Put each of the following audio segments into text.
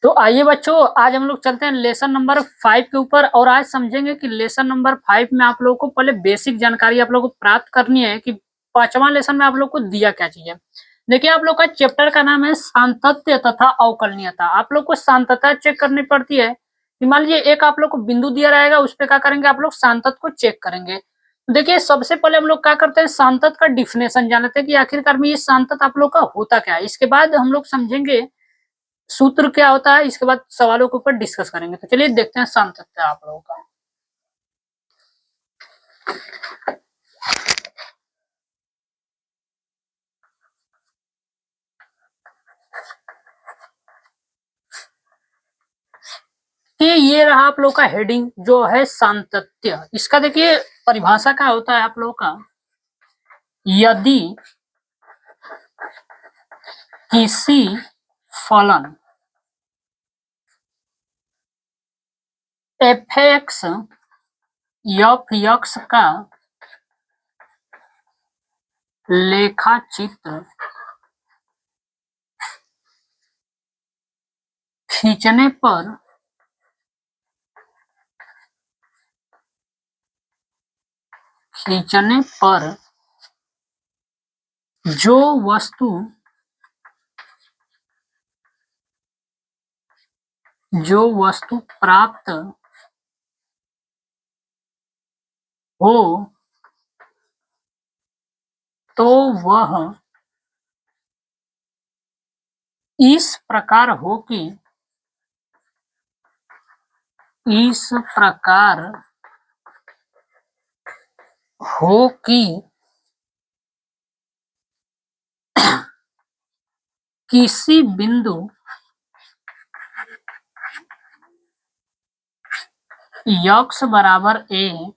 तो आइए बच्चों, आज हम लोग चलते हैं लेसन नंबर 5 के ऊपर और आज समझेंगे कि लेसन नंबर 5 में आप लोगों को पहले बेसिक जानकारी आप लोगों को प्राप्त करनी है कि पांचवा लेसन में आप लोग को दिया क्या चीज है। देखिए, आप लोग का चैप्टर का नाम है सांतत्य तथा अवकलनीयता। आप लोग को सांतत्य चेक करनी पड़ती है कि मान लीजिए एक आप लोग को बिंदु दिया रहेगा, उस पर क्या करेंगे, आप लोग सांतत्य को चेक करेंगे। देखिए, सबसे पहले हम लोग क्या करते हैं, सांतत्य का डिफिनेशन जान लेते हैं कि आखिरकार में ये सांतत्य आप लोग का होता क्या है। इसके बाद हम लोग समझेंगे सूत्र क्या होता है, इसके बाद सवालों के ऊपर डिस्कस करेंगे। तो चलिए देखते हैं सांतत्य आप लोगों का। कि ये रहा आप लोग का हेडिंग जो है सांतत्य। इसका देखिए परिभाषा क्या होता है आप लोग का, यदि किसी फलन एफ एक्स यक्स का लेखा चित्र खींचने पर जो वस्तु प्राप्त हो तो वह इस प्रकार हो कि किसी बिंदु यक्स बराबर ए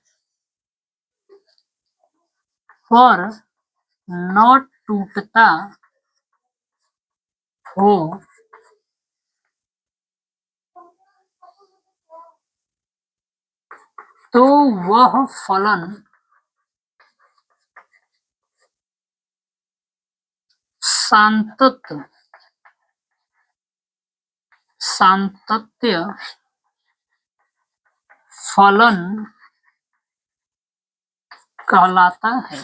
पर न टूटता हो तो वह फलन सांतत्य फलन कहलाता है।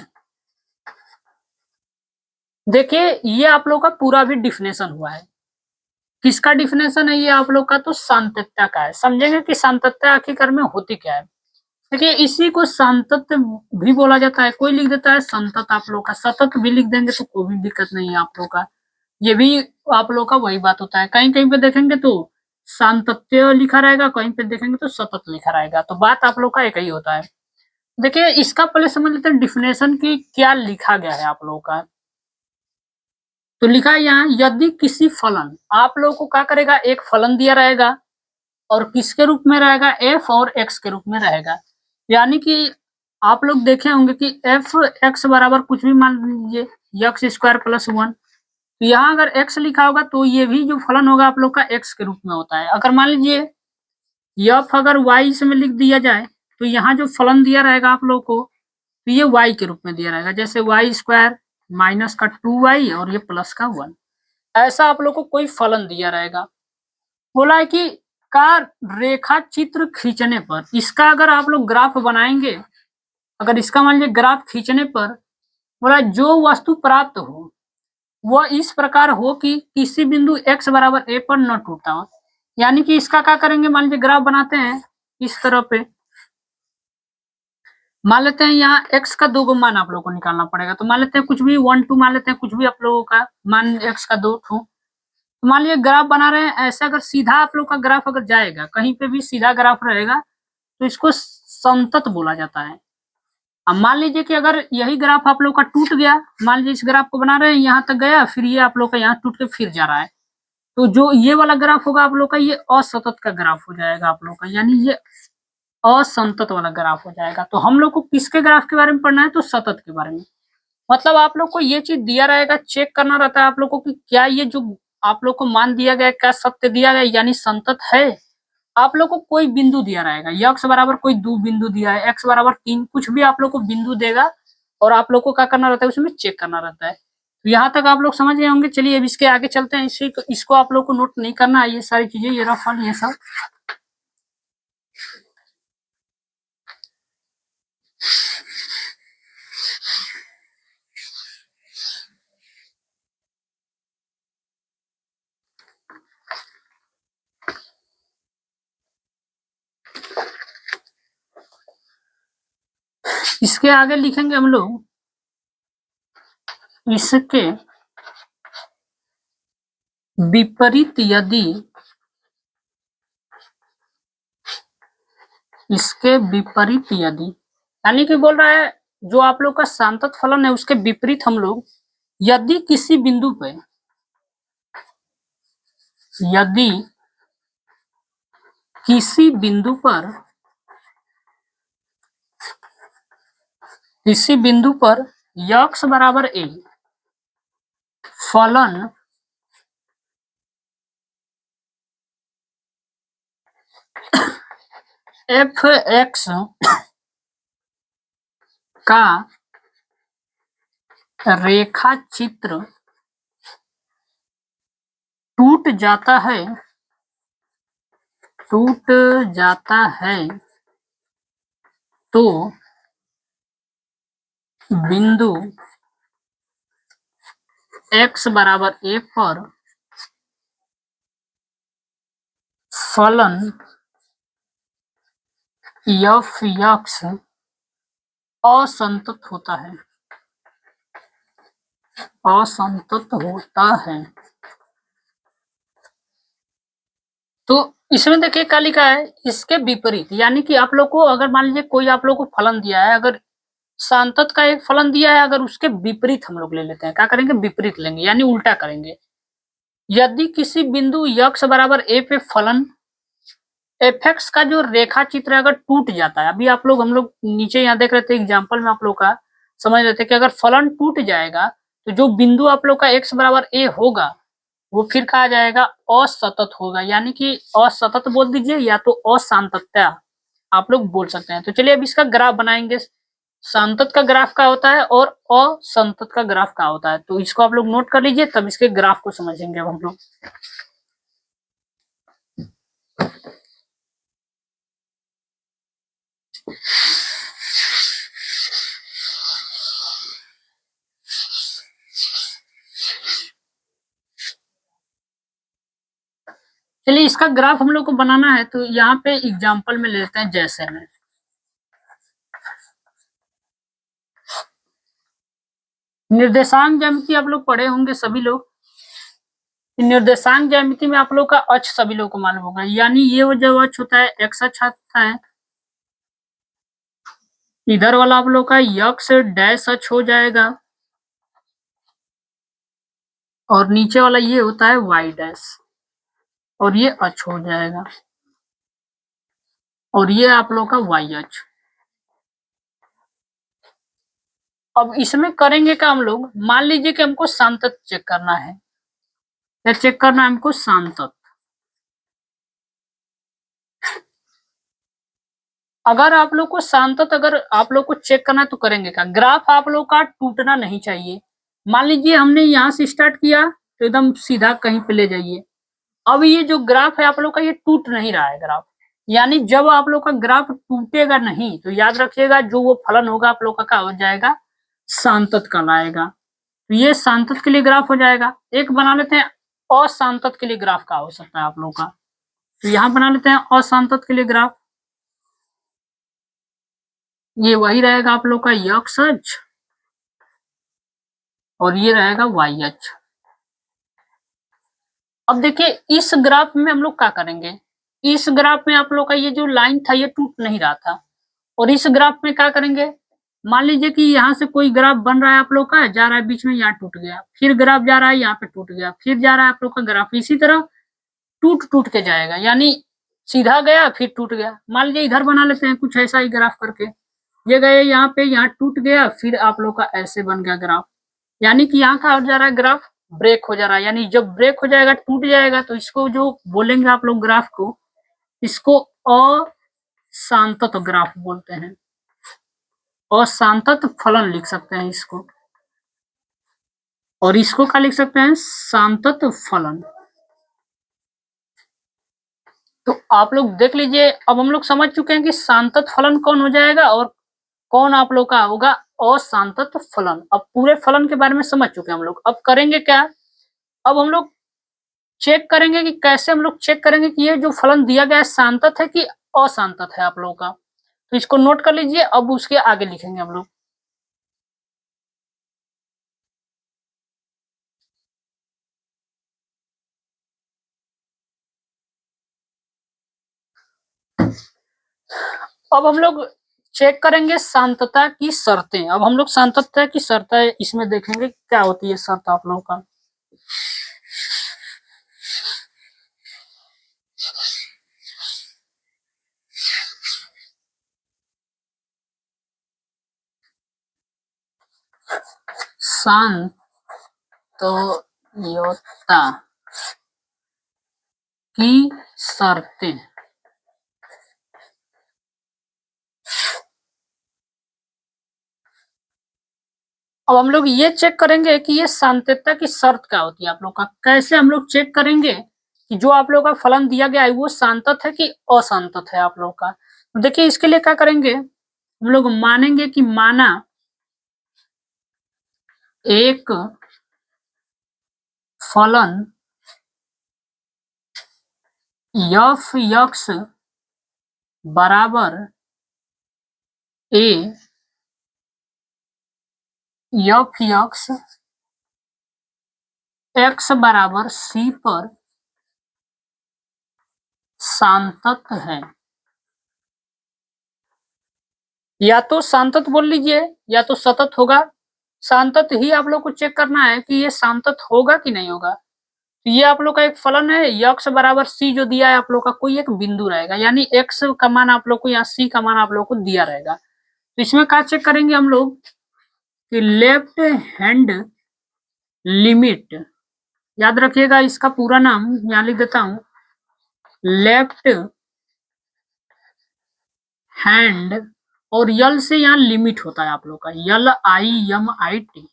देखिए, ये आप लोग का पूरा भी डिफिनेशन हुआ है। किसका डिफिनेशन है ये आप लोग का, तो सांतत्य का है। समझेंगे कि सांतत्य आखिरकार में होती क्या है। देखिए, इसी को सांतत्य भी बोला जाता है। कोई लिख देता है संतत, आप लोग का सतत भी लिख देंगे तो कोई भी दिक्कत नहीं है आप लोग का। ये भी आप लोग का वही बात होता है। कहीं कहीं पे देखेंगे तो सांतत्य लिखा रहेगा, कहीं पे देखेंगे तो सतत लिखा रहेगा। तो बात आप लोग का एक ही होता है। देखिए, इसका पहले समझ लेते हैं डिफिनेशन की क्या लिखा गया है आप लोगों का। तो लिखा है यहाँ, यदि किसी फलन, आप लोगों को क्या करेगा, एक फलन दिया रहेगा और किसके रूप में रहेगा, एफ और एक्स के रूप में रहेगा। यानी कि आप लोग देखे होंगे कि एफ एक्स बराबर कुछ भी मान लीजिए एक्स स्क्वायर प्लस 1। तो यहाँ अगर एक्स लिखा होगा तो ये भी जो फलन होगा आप लोग का एक्स के रूप में होता है। अगर मान लीजिए एफ अगर वाई इसमें लिख दिया जाए तो यहाँ जो फलन दिया रहेगा आप लोग को, तो ये वाई के रूप में दिया रहेगा। जैसे वाई स्क्वायर माइनस का 2y और ये प्लस का 1, ऐसा आप लोग को कोई फलन दिया रहेगा। बोला है कि का रेखा चित्र खींचने पर, इसका अगर आप लोग ग्राफ बनाएंगे, अगर इसका मान लीजिए ग्राफ खींचने पर बोला जो वस्तु प्राप्त हो वह इस प्रकार हो कि किसी बिंदु x बराबर a पर न टूटता हो। यानी कि इसका क्या करेंगे, मान लीजिए ग्राफ बनाते हैं इस तरह पे, मान लेते हैं यहाँ x का 2 मान आप लोगों को निकालना पड़ेगा। तो मान लेते हैं कुछ भी 1 2 मान लेते हैं, कुछ भी आप लोगों का मान x का 2 ठो। तो मान लीजिए ग्राफ बना रहे हैं ऐसे, अगर सीधा आप लोग का ग्राफ अगर जाएगा, कहीं पे भी सीधा ग्राफ रहेगा तो इसको संतत बोला जाता है। अब मान लीजिए कि अगर यही ग्राफ आप लोग का टूट गया, मान लीजिए इस ग्राफ को बना रहे हैं यहाँ तक गया, फिर ये आप लोग का यहाँ टूट के फिर जा रहा है, तो जो ये वाला ग्राफ होगा आप लोग का ये असतत का ग्राफ हो जाएगा आप लोग का, यानी ये असंतत वाला ग्राफ हो जाएगा। तो हम लोग को किसके ग्राफ के बारे में पढ़ना है, तो सतत के बारे में। मतलब आप लोग को ये चीज दिया रहेगा, चेक करना रहता है आप लोग को कि क्या ये जो आप लोग को मान दिया गया क्या सत्य दिया गया यानी संतत है। आप लोग को कोई बिंदु दिया रहेगा, यक्स बराबर कोई 2 बिंदु दिया है, एक्स बराबर 3, कुछ भी आप लोग को बिंदु देगा और आप लोग को क्या करना रहता है, उसमें चेक करना रहता है। तो यहाँ तक आप लोग समझ गए होंगे। चलिए अब इसके आगे चलते हैं। इसको आप लोग को नोट नहीं करना है, ये सारी चीजें, ये रफल ये सब। इसके आगे लिखेंगे हम लोग इसके विपरीत यदि, इसके विपरीत यदि, यानी कि बोल रहा है जो आप लोग का सांतत फलन है उसके विपरीत हम लोग यदि किसी बिंदु पे, यदि किसी बिंदु पर, किसी बिंदु पर यक्स बराबर ए फलन एफ एक्स का रेखा चित्र टूट जाता है, टूट जाता है, तो बिंदु x बराबर a पर फलन एफ एक्स असंतत होता है, असंतत होता है। तो इसमें देखिए क्या लिखा है, इसके विपरीत, यानी कि आप लोग को अगर मान लीजिए कोई आप लोग को फलन दिया है, अगर सांतत का एक फलन दिया है, अगर उसके विपरीत हम लोग ले लेते हैं, क्या करेंगे, विपरीत लेंगे, यानी उल्टा करेंगे। यदि किसी बिंदु यक्स बराबर ए पे फलन एफ एक्स का जो रेखा चित्र अगर टूट जाता है, अभी आप लोग हम लोग नीचे यहाँ देख रहे थे एग्जाम्पल में, आप लोग का समझ रहे थे कि अगर फलन टूट जाएगा तो जो बिंदु आप लोग का एक्स बराबर ए होगा वो फिर कहा जाएगा असतत होगा, यानी कि असतत बोल दीजिए या तो असांतत्य आप लोग बोल सकते हैं। तो चलिए अब इसका ग्राफ बनाएंगे। सांतत का ग्राफ का होता है और असंतत का ग्राफ का होता है, तो इसको आप लोग नोट कर लीजिए, तब इसके ग्राफ को समझेंगे अब हम लोग। चलिए इसका ग्राफ हम लोग को बनाना है, तो यहाँ पे एग्जाम्पल में लेते हैं। जैसे में निर्देशांक ज्यामिति आप लोग पढ़े होंगे सभी लोग। निर्देशांक ज्यामिति में आप लोग का अक्ष सभी लोग को मालूम होगा, यानी ये वो जो अक्ष होता है एक्स अक्ष होता है, इधर वाला आप लोग का यक्स डैश अक्ष हो जाएगा, और नीचे वाला ये होता है वाई डैश, और ये अक्ष हो जाएगा, और ये आप लोग का वाई अक्ष। अब इसमें करेंगे क्या हम लोग, मान लीजिए कि हमको सांतत चेक करना है, या चेक करना है हमको सांतत। अगर आप लोग को सांतत अगर आप लोग को चेक करना है तो करेंगे क्या, ग्राफ आप लोग का टूटना नहीं चाहिए। मान लीजिए हमने यहाँ से स्टार्ट किया तो एकदम सीधा कहीं पे ले जाइए। अब ये जो ग्राफ है आप लोग का ये टूट नहीं रहा है ग्राफ, यानी जब आप लोग का ग्राफ टूटेगा नहीं तो याद रखिएगा जो वो फलन होगा आप लोग का क्या हो जाएगा, सांतत कहलाएगा। तो ये सांतत के लिए ग्राफ हो जाएगा। एक बना लेते हैं असांतत के लिए ग्राफ का हो सकता है आप लोग का, तो यहाँ बना लेते हैं असांतत के लिए ग्राफ। ये वही रहेगा आप लोग का यक्स अक्ष, और ये रहेगा वाई अक्ष। अब देखिए इस ग्राफ में हम लोग क्या करेंगे, इस ग्राफ में आप लोग का ये जो लाइन था ये टूट नहीं रहा था, और इस ग्राफ में क्या करेंगे, मान लीजिए कि यहाँ से कोई ग्राफ बन रहा है आप लोग का, जा रहा है बीच में, यहाँ टूट गया, फिर ग्राफ जा रहा है यहाँ पे टूट गया, फिर जा रहा है आप लोग का ग्राफ, इसी तरह टूट टूट के जाएगा, यानी सीधा गया फिर टूट गया। मान लीजिए इधर बना लेते हैं कुछ ऐसा ही ग्राफ करके, ये गए यहाँ पे, यहाँ टूट गया, फिर आप लोग का ऐसे बन गया ग्राफ, यानी कि यहाँ का हो जा रहा है ग्राफ ब्रेक हो जा रहा है, यानी जब ब्रेक हो जाएगा टूट जाएगा तो इसको जो बोलेंगे आप लोग ग्राफ को, इसको असांतत ग्राफ बोलते हैं, असांतत फलन लिख सकते हैं इसको। और इसको क्या लिख सकते हैं, सांतत फलन। तो आप लोग देख लीजिए, अब हम लोग समझ चुके हैं कि सांतत फलन कौन हो जाएगा और कौन आप लोग का होगा असांतत फलन। अब पूरे फलन के बारे में समझ चुके हैं हम लोग। अब करेंगे क्या, अब हम लोग चेक करेंगे कि कैसे हम लोग चेक करेंगे कि ये जो फलन दिया गया है सांतत है कि असांतत है आप लोगों का। तो इसको नोट कर लीजिए, अब उसके आगे लिखेंगे हम लोग। अब हम लोग चेक करेंगे शांतता की शर्तें। अब हम लोग शांतता की शर्तें इसमें देखेंगे क्या होती है शर्त आप लोगों का। शांतता की शर्तें। अब हम लोग ये चेक करेंगे कि ये शांतता की शर्त क्या होती है आप लोग का। कैसे हम लोग चेक करेंगे कि जो आप लोग का फलन दिया गया है वो शांतत है कि अशांतत है आप लोग का। तो देखिए इसके लिए क्या करेंगे, हम लोग मानेंगे कि माना एक फलन f x बराबर a f x बराबर c पर शांतत है। या तो शांतत बोल लीजिए या तो सतत होगा। शांतत ही आप लोग को चेक करना है कि ये शांतत होगा कि नहीं होगा। तो ये आप लोग का एक फलन है यक्स बराबर सी जो दिया है आप लोग का, कोई एक बिंदु रहेगा यानी एक्स का मान आप लोग को या सी का मान आप लोग को दिया रहेगा। तो इसमें क्या चेक करेंगे हम लोग कि लेफ्ट हैंड लिमिट, याद रखिएगा इसका पूरा नाम यहाँ लिख देता हूं, लेफ्ट हैंड, और यल से यहाँ लिमिट होता है आप लोग का LIMIT,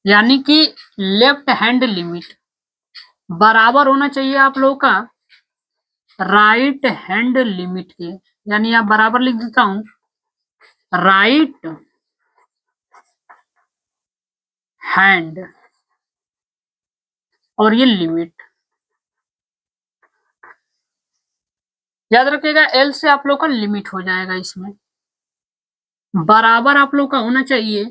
यानी कि लेफ्ट हैंड लिमिट बराबर होना चाहिए आप लोग का राइट हैंड लिमिट के। यानी यहाँ बराबर लिख देता हूं राइट हैंड और ये लिमिट, याद रखिएगा एल से आप लोग का लिमिट हो जाएगा। इसमें बराबर आप लोग का होना चाहिए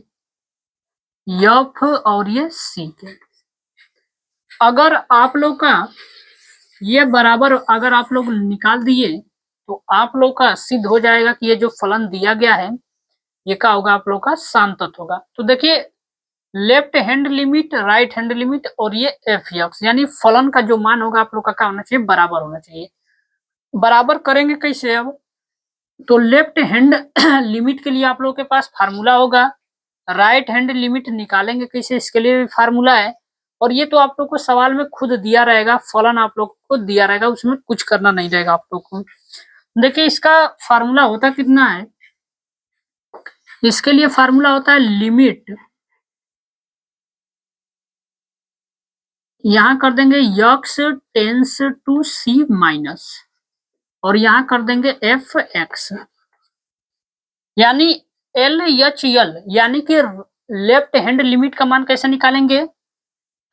एफ और ये सी के। अगर आप लोग का ये बराबर अगर आप लोग निकाल दिए तो आप लोग का सिद्ध हो जाएगा कि ये जो फलन दिया गया है ये क्या होगा आप लोग का शांतत होगा। तो देखिए left hand limit, right hand limit और ये एफ एक्स, यानी फलन का जो मान होगा आप लोग का क्या होना चाहिए, बराबर होना चाहिए। बराबर करेंगे कैसे, अब तो लेफ्ट हैंड लिमिट के लिए आप लोग के पास फार्मूला होगा, राइट हैंड लिमिट निकालेंगे कैसे इसके लिए भी फार्मूला है। और ये तो आप लोग को सवाल में खुद दिया रहेगा, फलन आप लोग को दिया रहेगा, उसमें कुछ करना नहीं रहेगा आप लोग को। देखिए इसका फार्मूला होता कितना है, इसके लिए फार्मूला होता है लिमिट, यहां कर देंगे x tends to c minus और यहां कर देंगे एफ एक्स, यानी एल एच एल, यानी कि लेफ्ट हैंड लिमिट का मान कैसे निकालेंगे,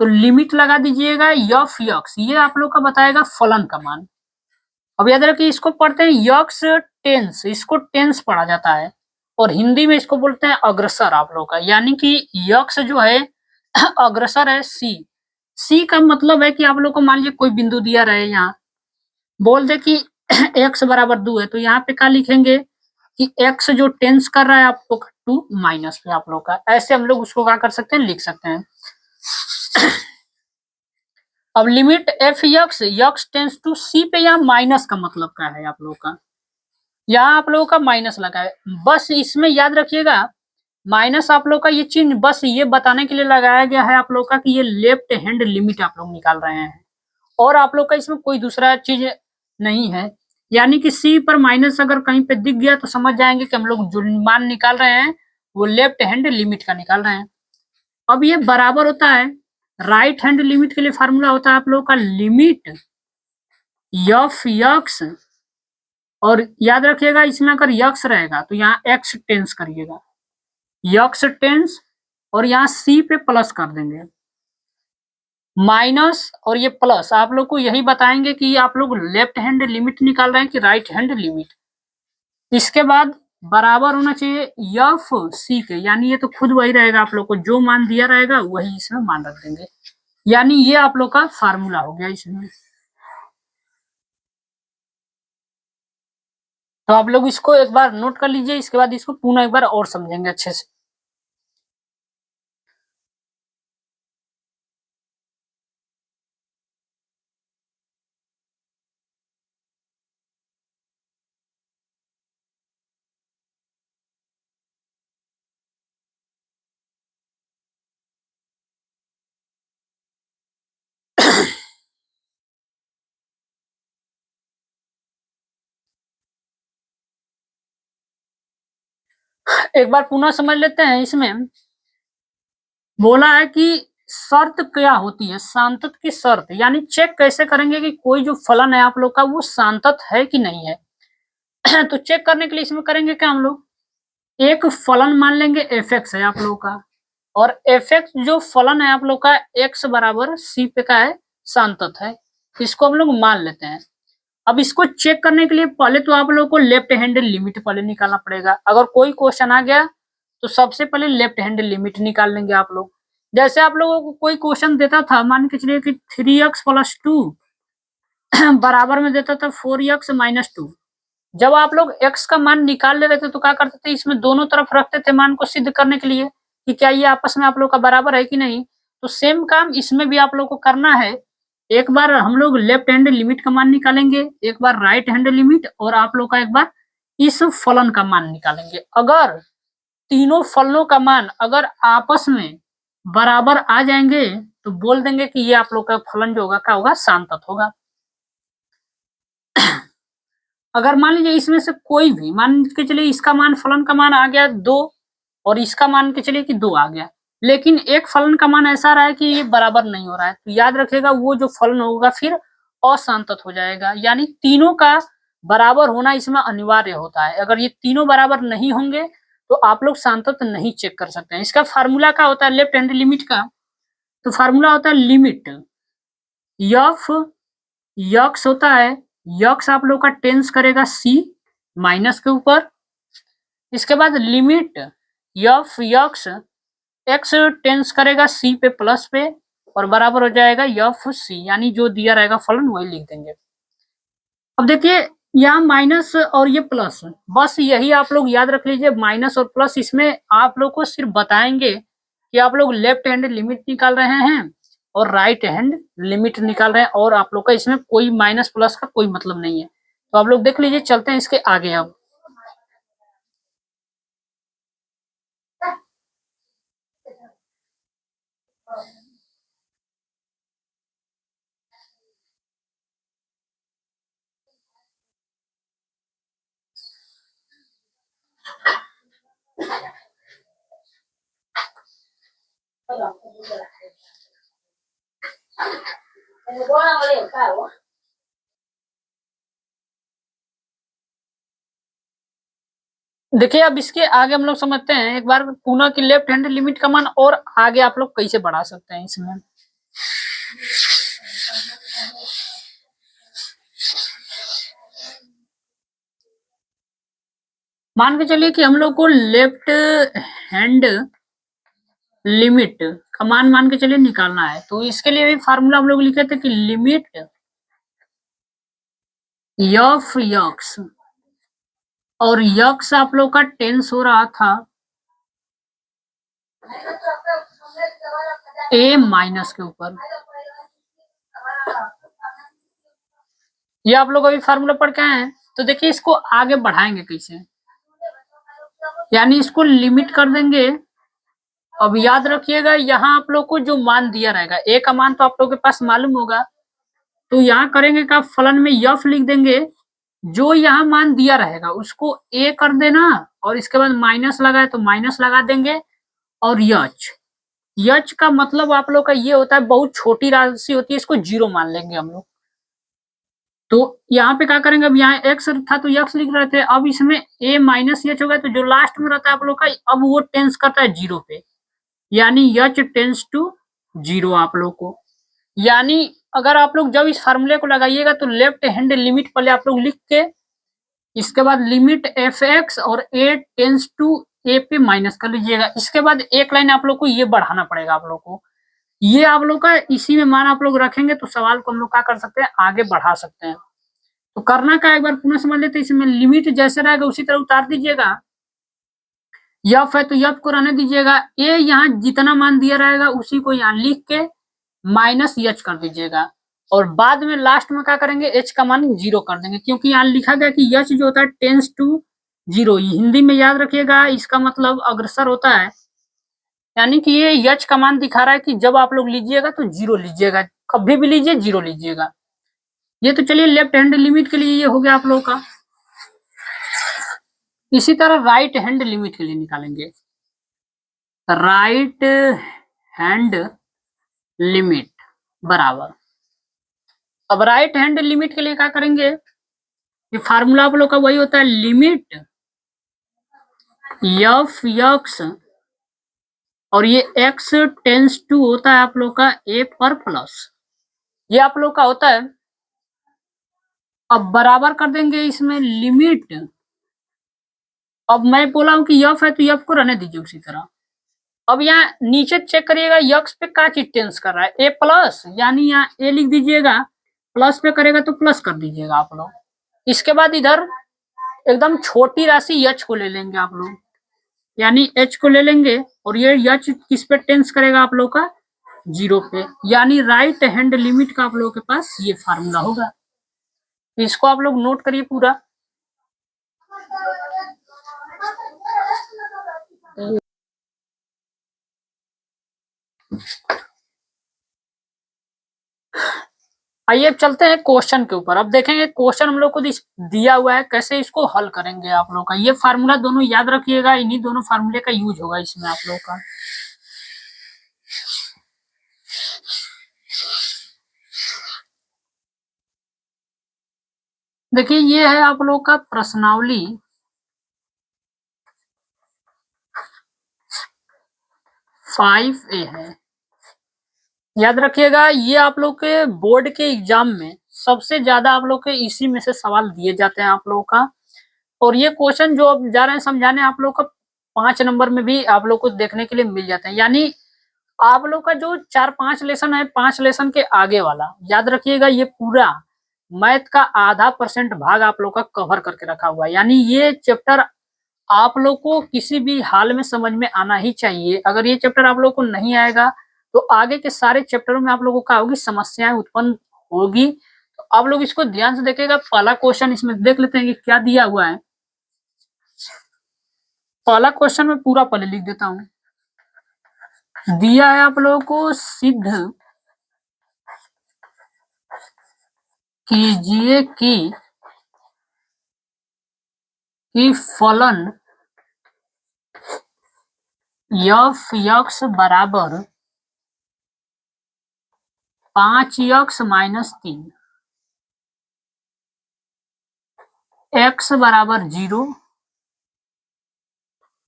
तो लिमिट लगा दीजिएगा यफ यक्स, ये आप लोग का बताएगा फलन का मान। अब याद रखिए इसको पढ़ते हैं यक्स टेंस, इसको टेंस पढ़ा जाता है और हिंदी में इसको बोलते हैं अग्रसर आप लोग का, यानी कि यक्स जो है अग्रसर है सी। सी का मतलब है कि आप लोग को मान लीजिए कोई बिंदु दिया रहे, यहाँ बोल दे कि x बराबर 2 है तो यहाँ पे क्या लिखेंगे कि x जो टेंस कर रहा है आप लोग 2 माइनस पे आप लोग का, ऐसे हम लोग उसको क्या कर सकते हैं, लिख सकते हैं। अब limit F x tends to c पे यहाँ माइनस का मतलब क्या है आप लोग का, यहाँ आप लोगों का माइनस लगा है। बस इसमें याद रखिएगा माइनस आप लोग का ये चिन्ह बस ये बताने के लिए लगाया गया है आप लोग का कि ये लेफ्ट हैंड लिमिट आप लोग निकाल रहे हैं और आप लोग का इसमें कोई दूसरा चीज नहीं है। यानी कि सी पर माइनस अगर कहीं पे दिख गया तो समझ जाएंगे कि हम लोग जो मान निकाल रहे हैं वो लेफ्ट हैंड लिमिट का निकाल रहे हैं। अब ये बराबर होता है, राइट हैंड लिमिट के लिए फार्मूला होता है आप लोगों का लिमिट एफ यक्स, और याद रखिएगा इसमें अगर यक्स रहेगा तो यहाँ एक्स टेंस करिएगा, यक्स टेंस, और यहाँ सी पे प्लस कर देंगे, माइनस और ये प्लस। आप लोग को यही बताएंगे कि आप लोग लेफ्ट हैंड लिमिट निकाल रहे हैं कि राइट हैंड लिमिट। इसके बाद बराबर होना चाहिए एफ सी के, यानी ये तो खुद वही रहेगा, आप लोग को जो मान दिया रहेगा वही इसमें मान रख देंगे, यानी ये आप लोग का फार्मूला हो गया इसमें। तो आप लोग इसको एक बार नोट कर लीजिए, इसके बाद इसको पुनः एक बार और समझेंगे अच्छे से। एक बार पुनः समझ लेते हैं। इसमें बोला है कि शर्त क्या होती है, सांतत की शर्त, यानी चेक कैसे करेंगे कि कोई जो फलन है आप लोग का वो सांतत है कि नहीं है। तो चेक करने के लिए इसमें करेंगे क्या हम लोग, एक फलन मान लेंगे एफ एक्स है आप लोगों का, और एफ एक्स जो फलन है आप लोग का एक्स बराबर सी पे का है, सांतत है, इसको हम लोग मान लेते हैं। अब इसको चेक करने के लिए पहले तो आप लोगों को लेफ्ट हैंड लिमिट पहले निकालना पड़ेगा। अगर कोई क्वेश्चन आ गया तो सबसे पहले लेफ्ट हैंड लिमिट निकाल लेंगे आप लोग। जैसे आप लोगों को कोई क्वेश्चन देता था, मान के चलिए कि 3x + 2 बराबर में देता था 4x - 2। जब आप लोग x का मान निकाल ले रहे थे तो क्या करते थे, इसमें दोनों तरफ रखते थे मान को सिद्ध करने के लिए कि क्या ये आपस में आप लोग का बराबर है कि नहीं। तो सेम काम इसमें भी आप लोग को करना है। एक बार हम लोग लेफ्ट हैंड लिमिट का मान निकालेंगे, एक बार राइट हैंड लिमिट, और आप लोग का एक बार इस फलन का मान निकालेंगे। अगर तीनों फलनों का मान अगर आपस में बराबर आ जाएंगे तो बोल देंगे कि ये आप लोग का फलन जो होगा क्या होगा, सांतत होगा। अगर मान लीजिए इसमें से कोई भी, मान के चलिए इसका मान, फलन का मान आ गया 2, और इसका मान के चलिए कि 2 आ गया, लेकिन एक फलन का मान ऐसा रहा है कि ये बराबर नहीं हो रहा है, तो याद रखिएगा वो जो फलन होगा फिर असांतत हो जाएगा। यानी तीनों का बराबर होना इसमें अनिवार्य होता है। अगर ये तीनों बराबर नहीं होंगे तो आप लोग सांतत नहीं चेक कर सकते हैं। इसका फार्मूला क्या होता है लेफ्ट हैंड लिमिट का, तो फार्मूला होता है लिमिट एफ यक्स होता है, यक्स आप लोग का टेंस करेगा सी माइनस के ऊपर, इसके बाद limit F x x tense करेगा सी पे प्लस पे, और बराबर हो जाएगा एफ सी, यानी जो दिया रहेगा फलन वही लिख देंगे। अब देखिए यहाँ माइनस और ये प्लस, बस यही आप लोग याद रख लीजिए, माइनस और प्लस। इसमें आप लोग को सिर्फ बताएंगे कि आप लोग लेफ्ट हैंड लिमिट निकाल रहे हैं और राइट हैंड लिमिट निकाल रहे हैं, और आप लोग का इसमें कोई माइनस प्लस का कोई मतलब नहीं है। तो आप लोग देख लीजिए, चलते हैं इसके आगे। अब देखिए अब इसके आगे हम लोग समझते हैं एक बार पुनः की लेफ्ट हैंड लिमिट का मान, और आगे आप लोग कैसे बढ़ा सकते हैं इसमें। मान के चलिए कि हम लोग को लेफ्ट हैंड लिमिट का मान के चलिए निकालना है, तो इसके लिए भी फार्मूला हम लोग लिखे थे कि लिमिट एफ यक्स, और यक्स आप लोग का टेंस हो रहा था ए माइनस के ऊपर। ये आप लोग अभी फार्मूला पढ़ के आए हैं, तो देखिए इसको आगे बढ़ाएंगे कैसे, यानी इसको लिमिट कर देंगे। अब याद रखिएगा यहाँ आप लोग को जो मान दिया रहेगा, ए का मान तो आप लोग के पास मालूम होगा, तो यहाँ करेंगे का फलन में यफ लिख देंगे, जो यहाँ मान दिया रहेगा उसको ए कर देना, और इसके बाद माइनस लगाए तो माइनस लगा देंगे, और यच यच का मतलब आप लोग का ये होता है, बहुत छोटी राशि होती है, इसको जीरो मान लेंगे हम लोग। तो यहाँ पे क्या करेंगे, अब यहाँ एक्स था तो यक्स लिख रहे थे, अब इसमें ए माइनस एच होगा, तो जो लास्ट में रहता है आप लोग का, अब वो टेंस करता है जीरो पे, यानी यच टेंस टू जीरो आप लोग को। यानी अगर आप लोग जब इस फार्मूले को लगाइएगा तो लेफ्ट हैंड लिमिट पहले आप लोग लिख के, इसके बाद लिमिट एफ एक्स और ए टेंस टू ए पे माइनस कर लीजिएगा। इसके बाद एक लाइन आप लोग को ये बढ़ाना पड़ेगा आप लोग को, ये आप लोग का इसी में मान आप लोग रखेंगे तो सवाल को हम लोग क्या कर सकते हैं, आगे बढ़ा सकते हैं। तो करना क्या, एक बार पुनः समझ लेते हैं। इसमें लिमिट जैसे रहेगा उसी तरह उतार दीजिएगा, यफ है तो यफ को रहने दीजिएगा, ए यहाँ जितना मान दिया रहेगा उसी को यहाँ लिख के माइनस एच कर दीजिएगा, और बाद में लास्ट में क्या करेंगे, एच का मान जीरो कर देंगे, क्योंकि यहाँ लिखा गया कि एच जो होता है टेंस टू जीरो, हिंदी में याद रखिएगा, इसका मतलब अग्रसर होता है, यानी कि ये एच का मान दिखा रहा है कि जब आप लोग लीजिएगा तो जीरो लीजिएगा, कभी भी लीजिए जीरो लीजिएगा। ये तो चलिए लेफ्ट हैंड लिमिट के लिए ये हो गया आप लोगों का। इसी तरह राइट हैंड लिमिट के लिए निकालेंगे, राइट हैंड लिमिट बराबर, अब राइट हैंड लिमिट के लिए क्या करेंगे, ये फार्मूला आप लोग का वही होता है, लिमिट एफ एक्स और ये एक्स टेंस टू होता है आप लोग का ए पर प्लस, ये आप लोग का होता है। अब बराबर कर देंगे इसमें लिमिट, अब मैं बोला हूं कि यफ है तो यफ को रहने दीजिए उसी तरह। अब यहाँ नीचे चेक करिएगा यक्स पे क्या चीज टेंस कर रहा है, ए प्लस, यानी यहाँ ए लिख दीजिएगा, प्लस पे करेगा तो प्लस कर दीजिएगा आप लोग। इसके बाद इधर एकदम छोटी राशि एच को ले लेंगे आप लोग, यानी एच को ले लेंगे, और ये एच किस पे टेंस करेगा आप लोग का, जीरो पे, यानी राइट हैंड लिमिट का आप लोगों के पास ये फार्मूला होगा। इसको आप लोग नोट करिए पूरा। आइए अब चलते हैं क्वेश्चन के ऊपर। अब देखेंगे क्वेश्चन हम लोग को दिया हुआ है, कैसे इसको हल करेंगे आप लोग का। ये फार्मूला दोनों याद रखिएगा, इन्हीं दोनों फार्मूले का यूज होगा इसमें आप लोग का। देखिए ये है आप लोग का प्रश्नावली 5A है, याद रखिएगा। ये आप लोग के बोर्ड के एग्जाम में सबसे ज्यादा आप लोग के इसी में से सवाल दिए जाते हैं आप लोगों का, और ये क्वेश्चन जो अब जा रहे हैं समझाने आप लोग का 5 नंबर में भी आप लोग को देखने के लिए मिल जाते हैं, यानी आप लोग का जो 4-5 लेसन है, 5 लेसन के आगे वाला याद रखिएगा, ये पूरा मैथ का आधा % भाग आप लोग का कवर करके रखा हुआ है, यानी ये चैप्टर आप लोग को किसी भी हाल में समझ में आना ही चाहिए। अगर ये चैप्टर आप लोग को नहीं आएगा तो आगे के सारे चैप्टरों में आप लोगों को क्या होगी, समस्याएं उत्पन्न होगी। तो आप लोग इसको ध्यान से देखिएगा। पहला क्वेश्चन इसमें देख लेते हैं कि क्या दिया हुआ है। पहला क्वेश्चन में पूरा पहले लिख देता हूं। दिया है आप लोगों को, सिद्ध कीजिए कि फलन एफ एक्स बराबर 5x माइनस 3, x बराबर 0,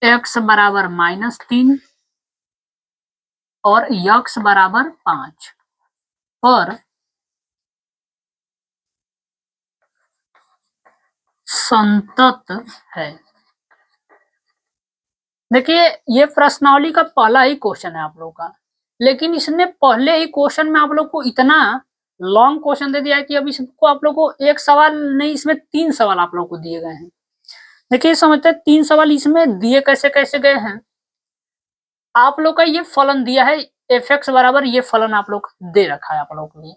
x बराबर -3 और x बराबर 5 पर संतत है। देखिए ये प्रश्नावली का पहला ही क्वेश्चन है आप लोग का, लेकिन इसने पहले ही क्वेश्चन में आप लोग को इतना लॉन्ग क्वेश्चन दे दिया है कि अब इसको आप लोग को एक सवाल नहीं, इसमें 3 सवाल आप लोग को दिए गए हैं। देखिए समझते हैं 3 सवाल इसमें दिए कैसे कैसे गए हैं। आप लोग का ये फलन दिया है एफ एक्स बराबर, ये फलन आप लोग दे रखा है आप लोग के लिए,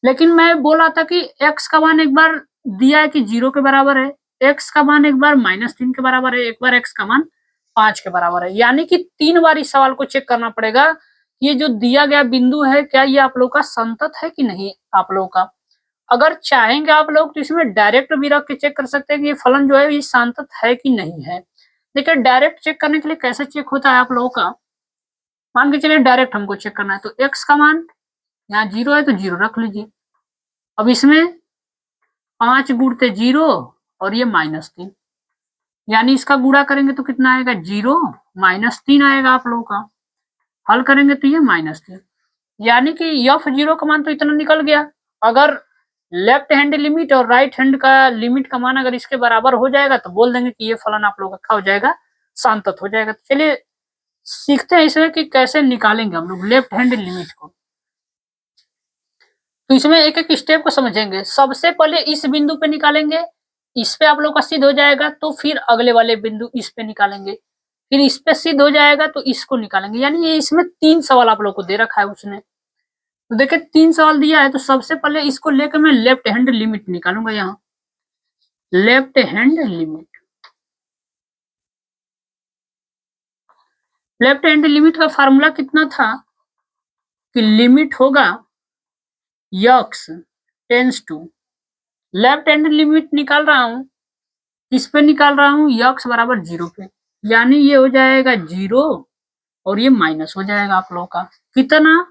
लेकिन मैं बोला था कि एक्स का मान एक बार दिया है कि 0 के बराबर है, एक्स का मान एक बार -3 के बराबर है, एक बार एक्स का मान 5 के बराबर है, यानी कि 3 बार इस सवाल को चेक करना पड़ेगा। ये जो दिया गया बिंदु है क्या ये आप लोग का संतत है कि नहीं आप लोग का। अगर चाहेंगे आप लोग तो इसमें डायरेक्ट भी रख के चेक कर सकते हैं कि ये फलन जो है ये संतत है कि नहीं है। देखिए डायरेक्ट चेक करने के लिए कैसे चेक होता है आप लोगों का, मान के चलिए डायरेक्ट हमको चेक करना है, तो x का मान यहाँ 0 है तो 0 रख लीजिए। अब इसमें 5 गुणते 0 और ये -3, यानी इसका गुणा करेंगे तो कितना आएगा 0 -3 आएगा आप लोगों का। हल करेंगे तो ये -3, यानी कि f0 का मान तो इतना निकल गया। अगर लेफ्ट हैंड लिमिट और राइट हैंड का लिमिट का मान अगर इसके बराबर हो जाएगा तो बोल देंगे कि ये फलन आप लोगों का क्या हो जाएगा, शांतत हो जाएगा। तो चलिए सीखते हैं इसमें कि कैसे निकालेंगे हम लोग लेफ्ट हैंड लिमिट को। तो इसमें एक एक स्टेप को समझेंगे। सबसे पहले इस बिंदु पे निकालेंगे, इस पे आप लोग का सिद्ध हो जाएगा तो फिर अगले वाले बिंदु इस पे निकालेंगे, फिर इस पे सिद्ध हो जाएगा तो इसको निकालेंगे। यानी ये इसमें 3 सवाल आप लोग को दे रखा है उसने। तो देखिए 3 सवाल दिया है, तो सबसे पहले इसको लेकर मैं लेफ्ट हैंड लिमिट निकालूंगा। यहाँ left hand limit, left hand limit का फार्मूला कितना था कि लिमिट होगा x tends to, left hand limit निकाल रहा हूं, किस पे निकाल रहा हूं, x बराबर 0 पे, यानी ये हो जाएगा 0 और ये माइनस हो जाएगा आप लोगों का कितना,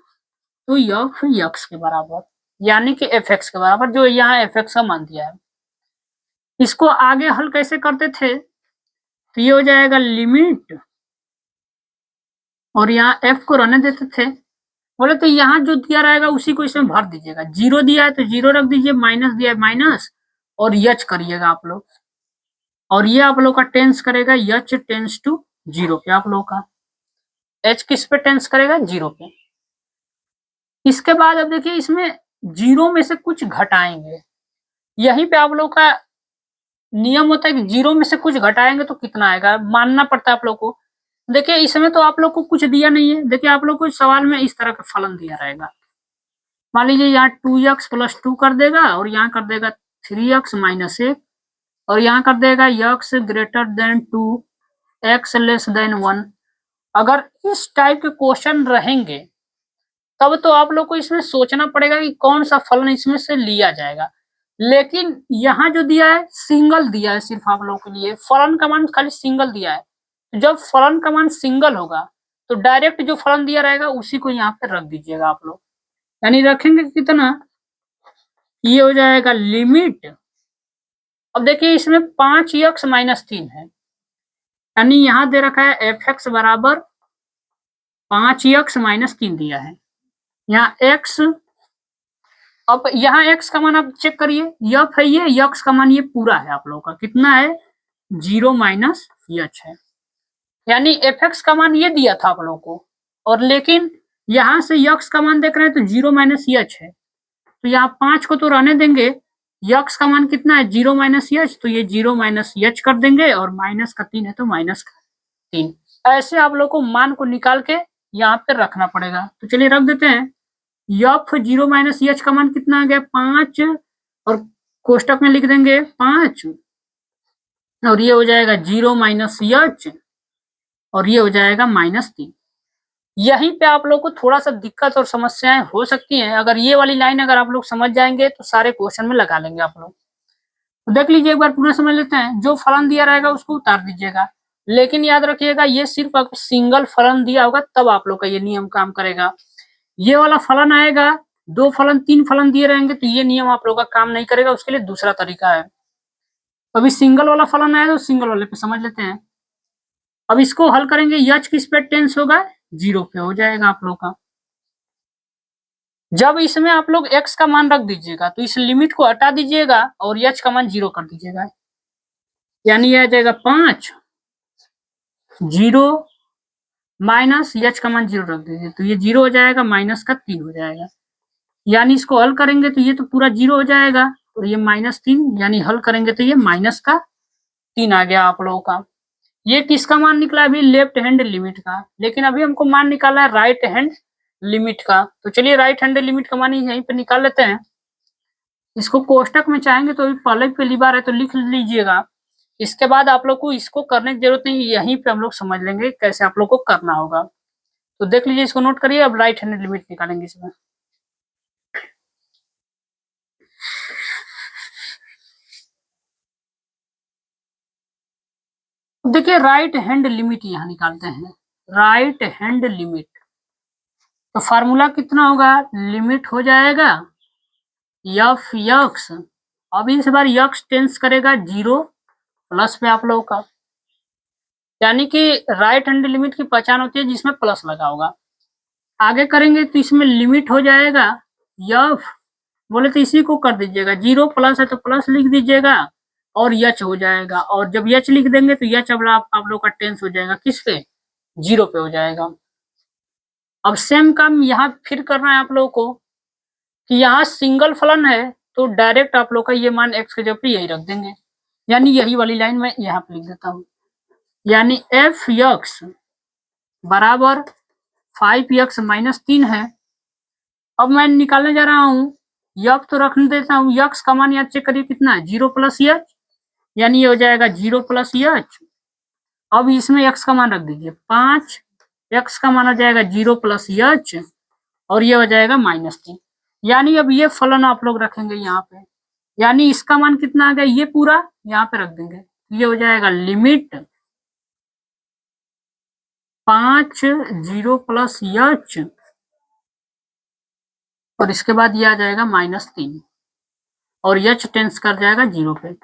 तो x के बराबर, यानी कि fx के बराबर, जो यहाँ fx का मान दिया है। इसको आगे हल कैसे करते थे, तो ये हो जाएगा लिमिट और यहाँ f को रहने देते थे। बोले तो यहाँ जो दिया रहेगा उसी को इसमें भर दीजिएगा। 0 दिया है तो 0 रख दीजिए, माइनस दिया है माइनस और h करिएगा आप लोग, और ये आप लोग का टेंस करेगा h टेंस टू 0 पे, आप लोग का h किस पे टेंस करेगा 0 पे। इसके बाद अब देखिए इसमें 0 में से कुछ घटाएंगे, यहीं पे आप लोग का नियम होता है कि 0 में से कुछ घटाएंगे तो कितना आएगा, मानना पड़ता है आप लोग को। देखिए इसमें तो आप लोग को कुछ दिया नहीं है, देखिए आप लोग को सवाल में इस तरह का फलन दिया रहेगा। मान लीजिए यहाँ 2x + 2 कर देगा और यहाँ कर देगा 3x - 1 और यहाँ कर देगा x > 2 x < 1। अगर इस टाइप के क्वेश्चन रहेंगे तब तो आप लोग को इसमें सोचना पड़ेगा कि कौन सा फलन इसमें से लिया जाएगा। लेकिन यहाँ जो दिया है सिंगल दिया है, सिर्फ आप लोगों के लिए फलन का मान खाली सिंगल दिया है। जब फलन का मान सिंगल होगा तो डायरेक्ट जो फलन दिया रहेगा उसी को यहाँ पे रख दीजिएगा आप लोग, यानी रखेंगे कितना, ये हो जाएगा लिमिट। अब देखिए इसमें 5x - 3 है, यानी यहाँ दे रखा है fx बराबर 5x - 3 दिया है। यहाँ x, अब यहाँ x का मान आप चेक करिए, f है ये, x का मान ये पूरा है आप लोगों का, कितना है 0 - h है, यानी fx का मान ये दिया था आप लोगों को, और लेकिन यहाँ से x का मान देख रहे हैं तो 0 - h है, तो यहाँ 5 को तो रहने देंगे, x का मान कितना है 0 - h, तो ये 0 - h कर देंगे और माइनस का 3 है तो -3। ऐसे आप लोग को मान को निकाल के यहाँ पे रखना पड़ेगा। तो चलिए रख देते हैं, f 0 - h का मान कितना आ गया 5 और कोष्टक में लिख देंगे 5 और ये हो जाएगा 0 - h और ये हो जाएगा -3। यहीं पे आप लोग को थोड़ा सा दिक्कत और समस्याएं हो सकती हैं। अगर ये वाली लाइन अगर आप लोग समझ जाएंगे तो सारे क्वेश्चन में लगा लेंगे आप लोग। तो देख लीजिए एक बार पूरा समझ लेते हैं, जो फलन दिया रहेगा उसको उतार दीजिएगा, लेकिन याद रखिएगा ये सिर्फ अगर सिंगल फलन दिया होगा तब आप लोग का ये नियम काम करेगा। ये वाला फलन आएगा, 2 फलन 3 फलन दिए रहेंगे तो ये नियम आप लोग का काम नहीं करेगा, उसके लिए दूसरा तरीका है। अभी सिंगल वाला फलन आया तो सिंगल वाले पे समझ लेते हैं। अब इसको हल करेंगे, h किस पे टेंस होगा 0 पे हो जाएगा आप लोग का। जब इसमें आप लोग x का मान रख दीजिएगा तो इस लिमिट को हटा दीजिएगा और h का मान 0 कर दीजिएगा, यानी यह आ जाएगा 5 0 माइनस h का मान 0 रख दीजिए तो ये 0 हो जाएगा, -3 हो जाएगा, यानी इसको हल करेंगे तो ये तो पूरा 0 हो जाएगा और ये -3, यानी हल करेंगे तो ये -3 आ गया आप लोगों का। ये किसका मान निकला अभी, लेफ्ट हैंड लिमिट का, लेकिन अभी हमको मान निकाला है राइट हैंड लिमिट का। तो चलिए राइट हैंड लिमिट का मान यहीं पे निकाल लेते हैं। इसको कोष्टक में चाहेंगे तो पहले पहली बार है तो लिख लीजिएगा, इसके बाद आप लोग को इसको करने की जरूरत नहीं, यहीं पे हम लोग समझ लेंगे कैसे आप लोग को करना होगा। तो देख लीजिए, इसको नोट करिए। अब राइट हैंड लिमिट निकालेंगे इसमें। देखिए राइट हैंड लिमिट यहाँ निकालते हैं, राइट हैंड लिमिट तो फार्मूला कितना होगा, लिमिट हो जाएगा एफ यक्स, अब इस बार यक्स टेंस करेगा 0 प्लस पे आप लोगों का, यानी कि राइट हैंड लिमिट की पहचान होती है जिसमें प्लस लगा होगा। आगे करेंगे तो इसमें लिमिट हो जाएगा एफ, बोले तो इसी को कर दीजिएगा, 0 प्लस है तो प्लस लिख दीजिएगा और यच हो जाएगा, और जब यच लिख देंगे तो यच अब आप लोग का टेंस हो जाएगा किस पे, 0 पे हो जाएगा। अब सेम काम यहाँ फिर करना है आप लोगों को कि यहाँ सिंगल फलन है तो डायरेक्ट आप लोग का ये मान x के जगह पे यही रख देंगे, यानी यही वाली लाइन मैं यहाँ पे लिख देता हूँ, यानी एफ यक्स बराबर 5x माइनस 3 है। अब मैं निकालने जा रहा हूँ यफ, तो रखने देता हूँ, यक्स का मान यहाँ चेक करिए कितना है, 0 प्लस यच, यानी ये हो जाएगा 0 प्लस यच। अब इसमें x का मान रख दीजिए 5, x का मान आ जाएगा 0 प्लस यच और ये हो जाएगा -3, यानी अब ये फलन आप लोग रखेंगे यहाँ पे, यानी इसका मान कितना आ गया, ये पूरा यहाँ पे रख देंगे, ये हो जाएगा लिमिट 5 0 प्लस यच और इसके बाद ये आ जाएगा -3 और यच टेंस कर जाएगा 0 पे।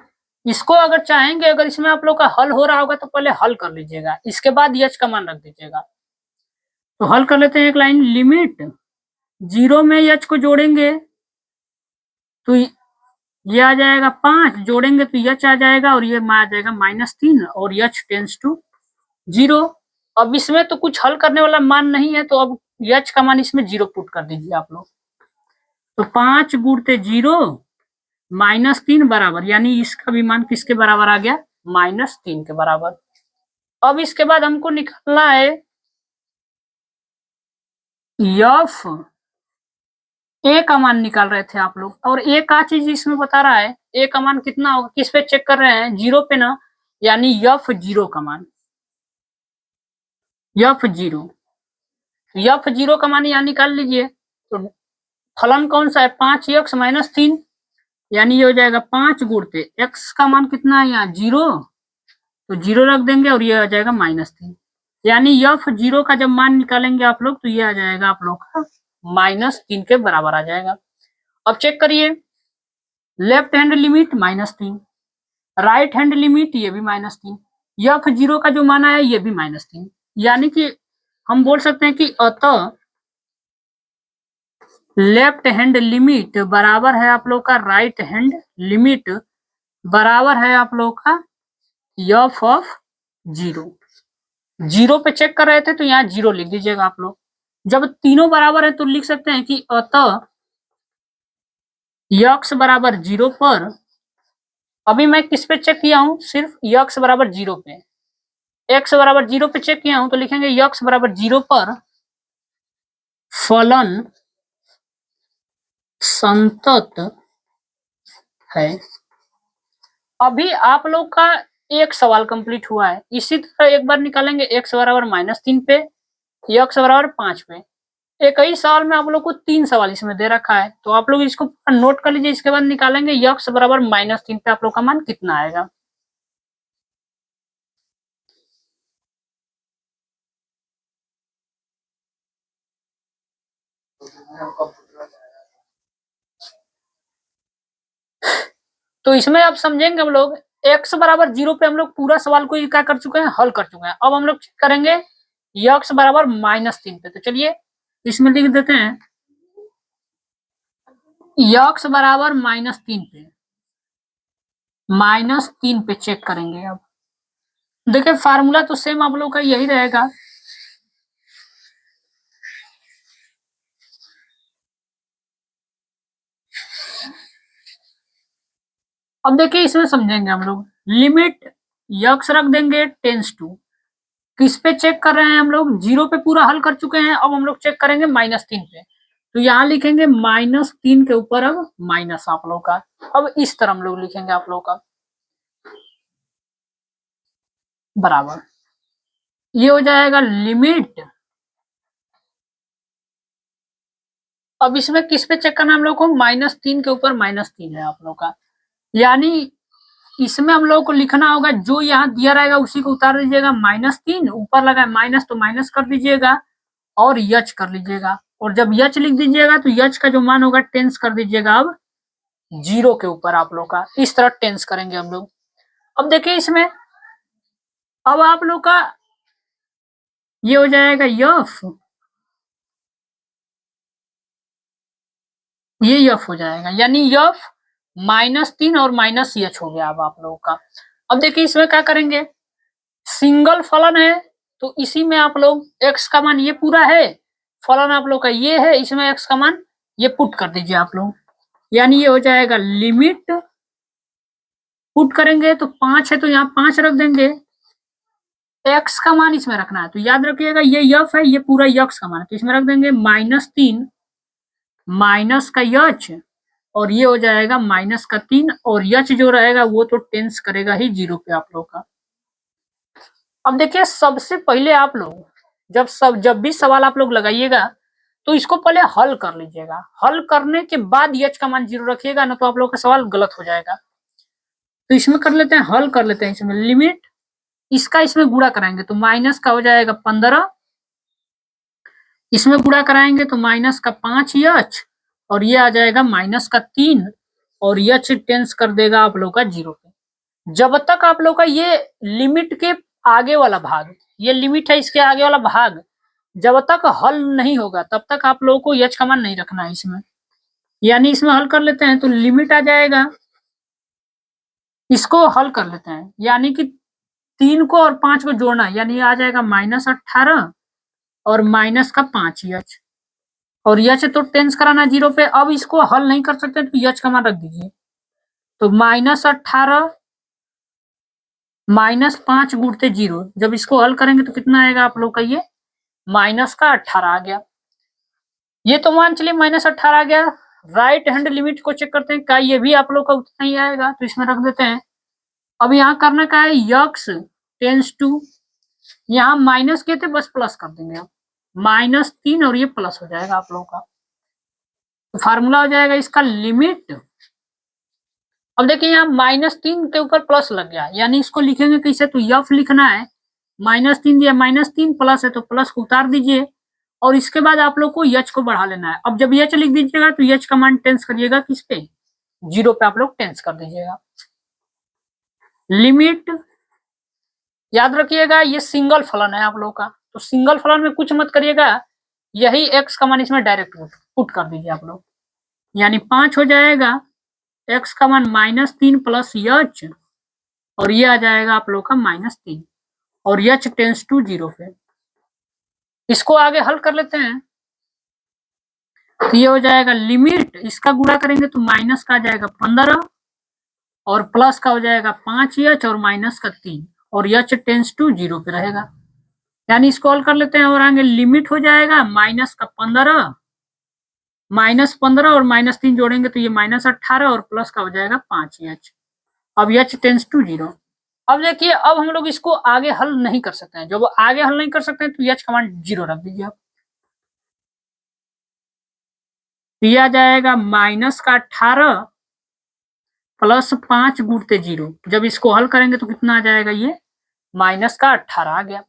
इसको अगर चाहेंगे, अगर इसमें आप लोग का हल हो रहा होगा तो पहले हल कर लीजिएगा, इसके बाद यच का मान रख दीजिएगा। तो हल कर लेते हैं, एक लाइन लिमिट 0 में यच को जोड़ेंगे तो ये आ जाएगा 5, जोड़ेंगे तो यच आ जाएगा और ये आ जाएगा -3 और यच टेंस टू 0। अब इसमें तो कुछ हल करने वाला मान नहीं है, तो अब यच का मान इसमें 0 पुट कर दीजिए आप लोग, तो 5 गुणते 0 -3 बराबर, यानी इसका भी मान किसके बराबर आ गया, -3 के बराबर। अब इसके बाद हमको निकालना है एफ, ए का मान निकाल रहे थे आप लोग, और ए का चीज इसमें बता रहा है, ए का मान कितना होगा, किस पे चेक कर रहे हैं, 0 पे ना, यानी एफ 0 का मान, एफ 0 का मान यहाँ निकाल लीजिए। तो फलन कौन सा है, 5x माइनस 3, यानी ये हो जाएगा 5 गुणते x का मान कितना है यहाँ 0, तो 0 रख देंगे और ये आ जाएगा -3, यानी एफ 0 का जब मान निकालेंगे आप लोग तो ये आ जाएगा आप लोग का -3 के बराबर आ जाएगा। अब चेक करिए, left hand limit -3, right hand limit ये भी -3, एफ 0 का जो मान आया ये भी -3, यानी कि हम बोल सकते हैं कि अतः लेफ्ट हैंड लिमिट बराबर है आप लोग का राइट हैंड लिमिट बराबर है आप लोग का एफ ऑफ 0 पे चेक कर रहे थे तो यहाँ 0 लिख दीजिएगा आप लोग। जब तीनों बराबर है तो लिख सकते हैं कि अतः x बराबर 0 पर, अभी मैं किस पे चेक किया हूं, सिर्फ x बराबर 0 पे, x बराबर 0 पे चेक किया हूं तो लिखेंगे x बराबर 0 पर फलन संतत है। अभी आप लोग का एक सवाल कंप्लीट हुआ है, इसी तरह एक बार निकालेंगे x बराबर -3 पे, x बराबर 5 पे। एक ही सवाल में आप लोग को 3 सवाल इसमें दे रखा है, तो आप लोग इसको नोट कर लीजिए। इसके बाद निकालेंगे x बराबर -3 पे आप लोग का मान कितना आएगा। तो इसमें आप समझेंगे हम लोग x बराबर 0 पे हम लोग पूरा सवाल को क्या कर चुके हैं, हल कर चुके हैं। अब हम लोग चेक करेंगे x बराबर -3 पे, तो चलिए इसमें लिख देते हैं x बराबर -3 पे, -3 पे चेक करेंगे। अब देखिए फार्मूला तो सेम आप लोग का यही रहेगा, अब देखिए इसमें समझेंगे हम लोग, लिमिट x रख देंगे टेंस टू, किस पे चेक कर रहे हैं हम लोग, 0 पे पूरा हल कर चुके हैं। अब हम लोग चेक करेंगे -3 पे, तो यहाँ लिखेंगे -3 के ऊपर अब माइनस आप लोग का, अब इस तरह हम लोग लिखेंगे आप लोग का बराबर, ये हो जाएगा लिमिट, अब इसमें किस पे चेक करना है हम लोग को, -3 के ऊपर -3 है आप लोग का, यानी इसमें हम लोग को लिखना होगा जो यहाँ दिया रहेगा उसी को उतार दीजिएगा, -3 ऊपर लगा है माइनस तो माइनस कर दीजिएगा और यच कर लीजिएगा, और जब यच लिख दीजिएगा तो यच का जो मान होगा टेंस कर दीजिएगा अब 0 के ऊपर आप लोग का, इस तरह टेंस करेंगे हम लोग। अब देखिए इसमें अब आप लोग का ये हो जाएगा यफ, ये यफ हो जाएगा, यानी यफ -3 और माइनस यच हो गया अब आप लोगों का। अब देखिए इसमें क्या करेंगे, सिंगल फलन है तो इसी में आप लोग x का मान ये पूरा है, फलन आप लोग का ये है, इसमें x का मान ये पुट कर दीजिए आप लोग, यानी ये हो जाएगा लिमिट, पुट करेंगे तो 5 है तो यहाँ 5 रख देंगे, x का मान इसमें रखना है तो याद रखिएगा ये यफ है, ये पूरा यक्स का मान है तो इसमें रख देंगे -3 माइनस का यच और ये हो जाएगा -3 और यच जो रहेगा वो तो टेंस करेगा ही 0 पे आप लोग का। अब देखिए सबसे पहले आप लोग जब भी सवाल आप लोग लगाइएगा तो इसको पहले हल कर लीजिएगा, हल करने के बाद यच का मान 0 रखिएगा, ना तो आप लोग का सवाल गलत हो जाएगा। तो इसमें कर लेते हैं, हल कर लेते हैं, इसमें लिमिट इसका इसमें गुणा कराएंगे तो माइनस का हो जाएगा 15, इसमें गुणा कराएंगे तो माइनस का 5 यच और ये आ जाएगा -3 और यच टेंस कर देगा आप लोग का 0 पे। जब तक आप लोग का ये लिमिट के आगे वाला भाग, ये लिमिट है इसके आगे वाला भाग जब तक हल नहीं होगा तब तक आप लोगों को यच का मान नहीं रखना है इसमें, यानी इसमें हल कर लेते हैं तो लिमिट आ जाएगा, इसको हल कर लेते हैं यानी कि 3 को और 5 को जोड़ना यानी आ जाएगा -18 और माइनस का 5 यच और यच तो टेंस कराना 0 पे। अब इसको हल नहीं कर सकते तो यच का मान रख दीजिए तो -18 -5 गुणते 0, जब इसको हल करेंगे तो कितना आएगा आप लोग का, ये -18 आ गया, ये तो मान चलिए -18 आ गया। राइट हैंड लिमिट को चेक करते हैं, क्या ये भी आप लोग का उतना ही आएगा, तो इसमें रख देते हैं। अब यहाँ करना क्या है, यक्स टेंस टू, यहाँ माइनस के थे बस प्लस कर देंगे आप, -3 और ये प्लस हो जाएगा आप लोगों का, तो फार्मूला हो जाएगा इसका लिमिट। अब देखिए यहाँ -3 के ऊपर प्लस लग गया, यानी इसको लिखेंगे कैसे, तो यफ लिखना है, -3 दिया, -3 प्लस है तो प्लस को उतार दीजिए और इसके बाद आप लोग को यच को बढ़ा लेना है। अब जब यच लिख दीजिएगा तो यच का मान टेंस करिएगा किस पे, 0 पे आप लोग टेंस कर दीजिएगा। लिमिट याद रखिएगा ये सिंगल फलन है आप लोग का, तो सिंगल फलन में कुछ मत करिएगा, यही x का मान इसमें डायरेक्ट पुट कर दीजिए आप लोग, यानी 5 हो जाएगा, x का मान -3 प्लस यच और ये आ जाएगा आप लोग का -3 और यच टेंस टू 0 पे। इसको आगे हल कर लेते हैं तो ये हो जाएगा लिमिट, इसका गुणा करेंगे तो माइनस का आ जाएगा 15 और प्लस का हो जाएगा 5 यच और माइनस का 3 और यच टेंस टू 0 पे रहेगा, यानी इसको हल कर लेते हैं और आगे लिमिट हो जाएगा -15 -15 और -3 जोड़ेंगे तो ये -18 और प्लस का हो जाएगा 5 यच, अब यच टेंस टू 0। अब देखिए अब हम लोग इसको आगे हल नहीं कर सकते हैं, जब आगे हल नहीं कर सकते हैं तो यच का मान 0 रख दीजिए आप, दिया जाएगा -18 प्लस 5 गुणते 0, जब इसको हल करेंगे तो कितना आ जाएगा, ये -18 आ गया।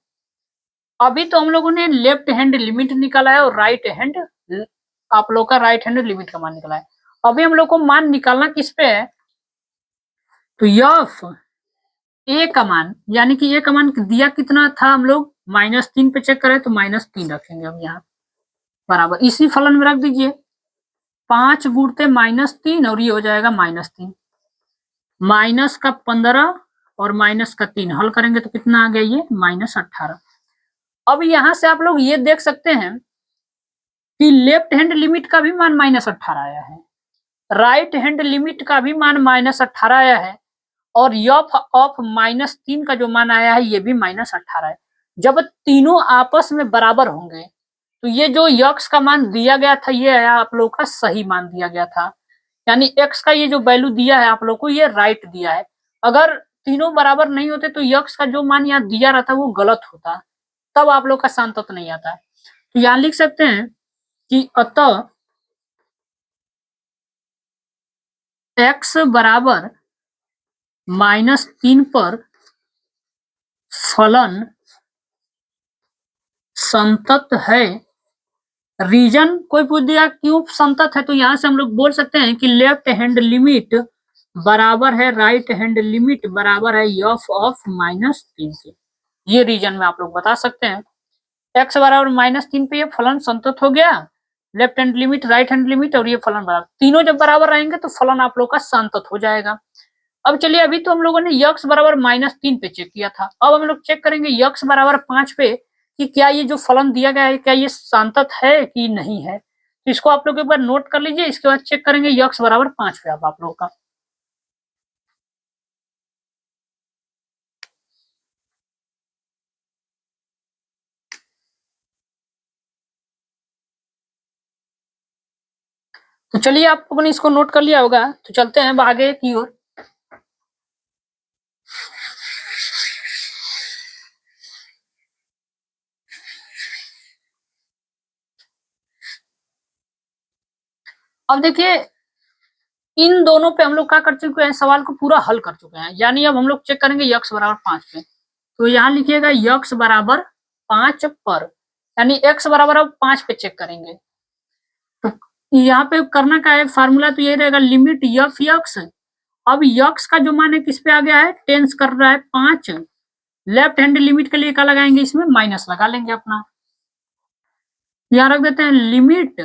अभी तो हम लोगों ने लेफ्ट हैंड लिमिट निकाला है और राइट हैंड आप लोग का राइट हैंड लिमिट का मान निकाला है। अभी हम लोग को मान निकालना किस पे है, तो यफ ए का मान, यानी कि ए का मान दिया कितना था, हम लोग -3 पे चेक करें तो -3 रखेंगे अब यहाँ बराबर, इसी फलन में रख दीजिए 5 गुणते -3 और ये हो जाएगा -3 माइनस का 15 और माइनस का 3 हल करेंगे तो कितना आ गया, ये -18। अब यहाँ से आप लोग ये देख सकते हैं कि लेफ्ट हैंड लिमिट का भी मान -18 आया है, राइट हैंड लिमिट का भी मान -18 आया है और यफ ऑफ -3 का जो मान आया है ये भी -18 है। जब तीनों आपस में बराबर होंगे तो ये जो यक्स का मान दिया गया था ये आया आप लोग का सही मान दिया गया था, यानी एक्स का ये जो वैल्यू दिया है आप लोग को ये राइट दिया है। अगर तीनों बराबर नहीं होते तो यक्स का जो मान यहाँ दिया रहता वो गलत होता, तब आप लोग का सांतत्य नहीं आता है। तो यहाँ लिख सकते हैं कि अतः x बराबर -3 पर फलन संतत है रीजन कोई पूछ दिया क्यों संतत है, तो यहां से हम लोग बोल सकते हैं कि लेफ्ट हैंड लिमिट बराबर है राइट हैंड लिमिट बराबर है एफ ऑफ -3 के। ये रीजन में आप लोग बता सकते हैं। एक्स बराबर -3 पे ये फलन संतत हो गया, left hand limit right hand limit और ये फलन बराबर, तीनों जब बराबर रहेंगे तो फलन आप लोग का संतत हो जाएगा। अब चलिए अभी तो हम लोगों ने यक्स बराबर -3 पे चेक किया था, अब हम लोग चेक करेंगे यक्स बराबर 5 पे कि क्या ये जो फलन दिया गया है क्या ये सांतत है कि नहीं है। तो इसको आप लोग एक बार नोट कर लीजिए, इसके बाद चेक करेंगे यक्स बराबर 5 पे अब आप लोग का। तो चलिए आप लोगों ने इसको नोट कर लिया होगा, तो चलते हैं आगे की ओर। अब देखिए इन दोनों पे हम लोग क्या कर चुके हैं, सवाल को पूरा हल कर चुके हैं, यानी अब हम लोग चेक करेंगे यक्स बराबर 5 पे। तो यहाँ लिखिएगा यक्स बराबर 5 पर, यानी एक्स बराबर अब 5 पे चेक करेंगे। तो यहाँ पे करना क्या है, फार्मूला तो ये रहेगा लिमिट एफ यक्स। अब यक्स का जो मान है किस पे आ गया है, टेंस कर रहा है 5। लेफ्ट हैंड लिमिट के लिए क्या लगाएंगे, इसमें माइनस लगा लेंगे अपना। यहाँ रख देते हैं लिमिट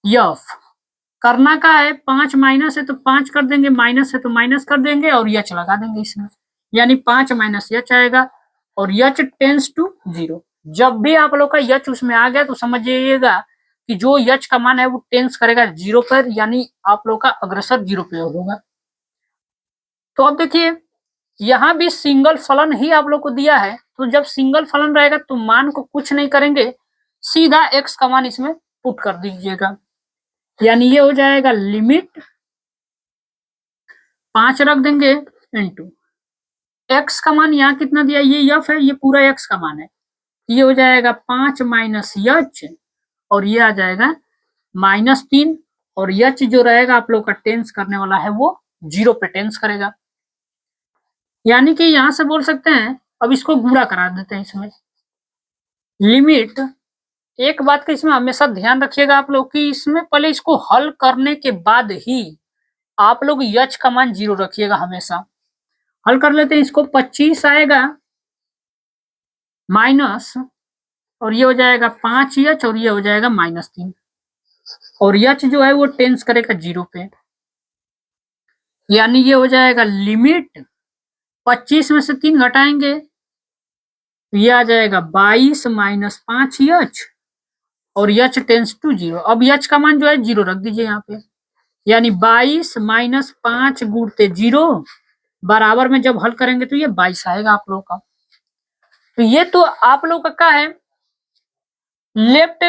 एफ, करना का है 5 माइनस है तो 5 कर देंगे, माइनस है तो माइनस कर देंगे और यच लगा देंगे इसमें, यानी 5 माइनस यच आएगा और यच टेंस टू 0। जब भी आप लोग का यच उसमें आ गया तो समझिएगा कि जो यच का मान है वो टेंस करेगा 0 पर, यानी आप लोग का अग्रसर 0 पे होगा। तो अब देखिए यहाँ भी सिंगल फलन ही आप लोग को दिया है, तो जब सिंगल फलन रहेगा तो मान को कुछ नहीं करेंगे, सीधा एक्स का मान इसमें पुट कर दीजिएगा, यानी ये हो जाएगा लिमिट 5 रख देंगे इंटू एक्स का मान यहाँ कितना दिया, ये एफ है, ये पूरा एक्स का मान है, ये हो जाएगा 5 माइनस यच और ये आ जाएगा -3 और यच जो रहेगा आप लोग का टेंस करने वाला है वो 0 पे टेंस करेगा, यानी कि यहां से बोल सकते हैं। अब इसको गुणा करा देते हैं इसमें लिमिट। एक बात का इसमें हमेशा ध्यान रखिएगा आप लोग कि इसमें पहले इसको हल करने के बाद ही आप लोग यच का मान 0 रखिएगा हमेशा। हल कर लेते हैं इसको, 25 आएगा माइनस और ये हो जाएगा 5 यच और ये हो जाएगा -3 और यच जो है वो टेंस करेगा 0 पे, यानी ये हो जाएगा लिमिट 25 में से 3 घटाएंगे तो ये आ जाएगा 22 माइनस 5 यच और यच टेंस टू 0। अब यच का मान जो है 0 रख दीजिए यहाँ पे, यानी 22 माइनस 5 गुणते 0 बराबर में जब हल करेंगे तो ये 22 आएगा आप लोग का। तो ये तो आप लोग का क्या है, लेफ्ट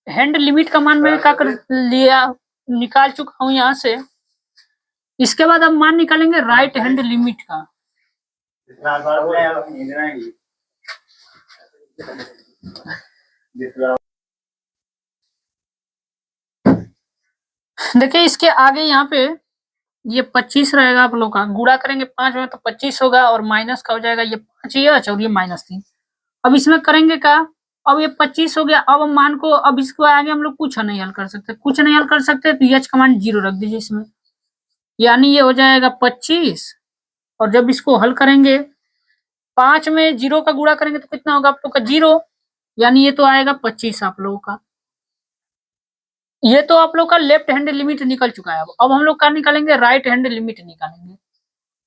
हैंड लिमिट का मान में क्या कर लिया, निकाल चुका हूं यहाँ से। इसके बाद अब मान निकालेंगे राइट हैंड लिमिट का। देखिए इसके आगे यहाँ पे ये 25 रहेगा आप लोग का, गुणा करेंगे 5 में तो 25 होगा और माइनस का हो जाएगा ये 5 यच और ये -3। अब इसमें करेंगे क्या, अब ये 25 हो गया, अब हम मान को, अब इसको आगे हम लोग कुछ नहीं हल कर सकते, कुछ नहीं हल कर सकते तो यच का मान 0 रख दीजिए इसमें, यानी ये हो जाएगा 25 और जब इसको हल करेंगे 5 में 0 का गुणा करेंगे तो कितना होगा आप लोग का 0, यानी ये तो आएगा 25 आप लोगों का। ये तो आप लोग का लेफ्ट हैंड लिमिट निकल चुका है। अब हम लोग क्या निकालेंगे, राइट हैंड लिमिट निकालेंगे।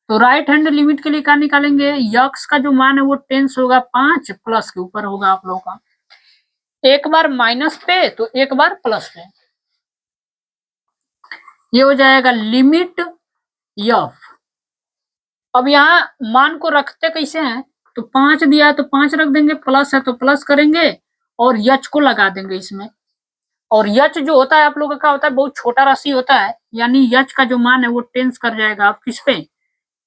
तो राइट हैंड लिमिट के लिए क्या निकालेंगे, यक्स का जो मान है वो टेंस होगा 5 प्लस के ऊपर होगा आप लोग का, एक बार माइनस पे तो एक बार प्लस पे, ये हो जाएगा लिमिट यफ। अब यहाँ मान को रखते कैसे हैं, तो 5 दिया है तो 5 रख देंगे, प्लस है तो प्लस करेंगे और यच को लगा देंगे इसमें। और यच जो होता है आप लोगों का होता है बहुत छोटा राशि होता है, यानी यच का जो मान है वो टेंस कर जाएगा आप किस पे,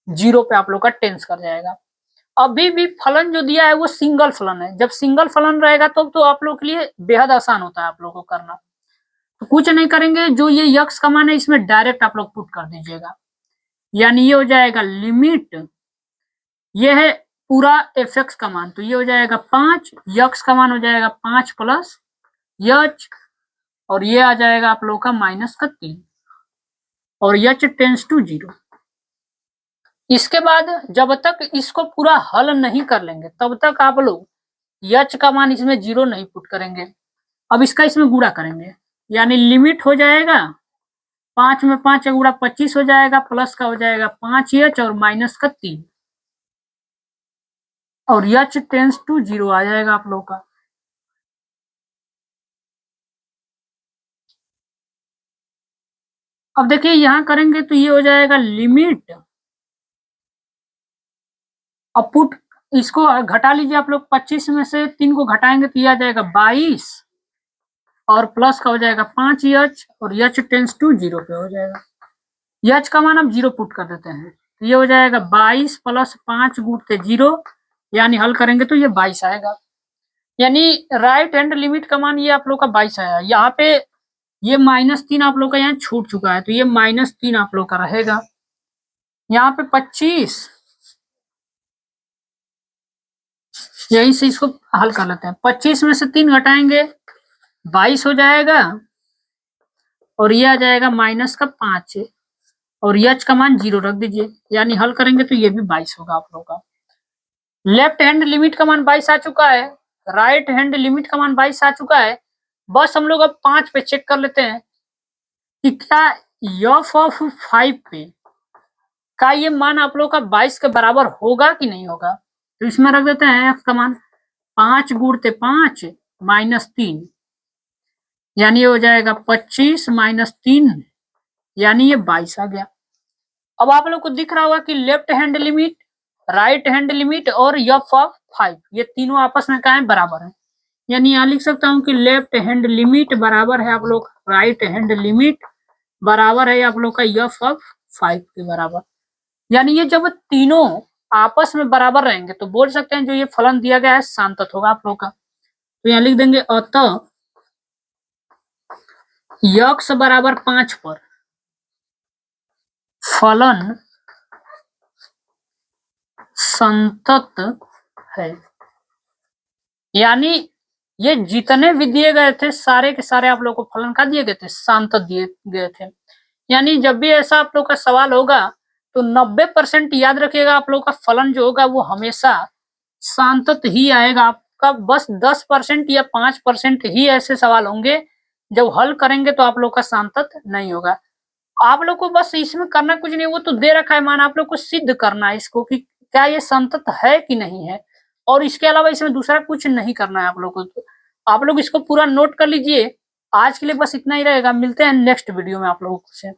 0 पे आप लोग का टेंस कर जाएगा। अभी भी फलन जो दिया है वो सिंगल फलन है, जब सिंगल फलन रहेगा तो आप लोग के लिए बेहद आसान होता है आप लोग को करना। तो कुछ नहीं करेंगे, जो ये यक्स का मान है इसमें डायरेक्ट आप लोग पुट कर दीजिएगा, यानी ये हो जाएगा लिमिट, ये है पूरा एफ एक्स का मान, तो ये हो जाएगा 5, यक्स का मान हो जाएगा 5 प्लस एच, और ये आ जाएगा आप लोग का माइनस का 3, और एच टेंस टू 0। इसके बाद जब तक इसको पूरा हल नहीं कर लेंगे तब तक आप लोग एच का मान इसमें 0 नहीं पुट करेंगे। अब इसका इसमें गुणा करेंगे, यानी लिमिट हो जाएगा 5 में 5 गुणा 25 हो जाएगा, प्लस का हो जाएगा 5h और माइनस का 3, और एच टेंस टू 0 आ जाएगा आप लोग का। अब देखिए यहां करेंगे तो ये हो जाएगा लिमिट, अब पुट इसको घटा लीजिए आप लोग, 25 में से 3 को घटाएंगे तो ये आ जाएगा 22, और प्लस का हो जाएगा 5h, और एच टेंस टू 0 पे हो जाएगा। एच का मान हम 0 पुट कर देते हैं, तो ये हो जाएगा 22 प्लस 5 गुणते 0, यानी हल करेंगे तो ये 22 आएगा। यानी राइट हैंड लिमिट का मान ये आप लोग का 22 आया। यहाँ पे ये -3 आप लोग का यहाँ छूट चुका है, तो ये -3 आप लोग का रहेगा। यहाँ पे 25, यहीं से इसको हल कर लेते हैं। 25 में से 3 घटाएंगे 22 हो जाएगा, और ये आ जाएगा माइनस का 5, और एच का मान 0 रख दीजिए, यानी हल करेंगे तो ये भी 22 होगा आप लोग का। लेफ्ट हैंड लिमिट का मान 22 आ चुका है, राइट हैंड लिमिट का मान 22 आ चुका है। बस हम लोग अब 5 पे चेक कर लेते हैं कि क्या एफ ऑफ 5 पे का ये मान आप लोग का 22 के बराबर होगा कि नहीं होगा। तो इसमें रख देते हैं एफ का मान 5 गुणते 5 माइनस 3, यानी ये हो जाएगा 25 माइनस 3, यानी ये 22 आ गया। अब आप लोग को दिख रहा होगा कि left hand limit, right hand limit और एफ ऑफ 5 ये तीनों आपस में क्या है, बराबर है। यानी यहाँ लिख सकता हूँ कि लेफ्ट हैंड लिमिट बराबर है आप लोग राइट हैंड लिमिट बराबर है आप लोग का एफ ऑफ 5 के बराबर। यानी ये जब तीनों आपस में बराबर रहेंगे तो बोल सकते हैं जो ये फलन दिया गया है सांतत होगा आप लोग का। तो यहाँ लिख देंगे अतः यक्स बराबर 5 पर फलन संतत है। यानी ये जितने भी दिए गए थे सारे के सारे आप लोग को फलन का दिए गए थे, सांतत दिए गए थे। यानी जब भी ऐसा आप लोग का सवाल होगा तो 90% याद रखिएगा आप लोग का फलन जो होगा वो हमेशा सांतत ही आएगा। आपका बस 10% या 5% ही ऐसे सवाल होंगे जब हल करेंगे तो आप लोग का सांतत नहीं होगा। आप लोग को बस इसमें करना कुछ नहीं, वो तो दे रखा है मान, आप लोग को सिद्ध करना है इसको कि क्या ये संतत है कि नहीं है, और इसके अलावा इसमें दूसरा कुछ नहीं करना है आप लोग को। तो आप लोग इसको पूरा नोट कर लीजिए। आज के लिए बस इतना ही रहेगा, मिलते हैं नेक्स्ट वीडियो में आप लोगों से।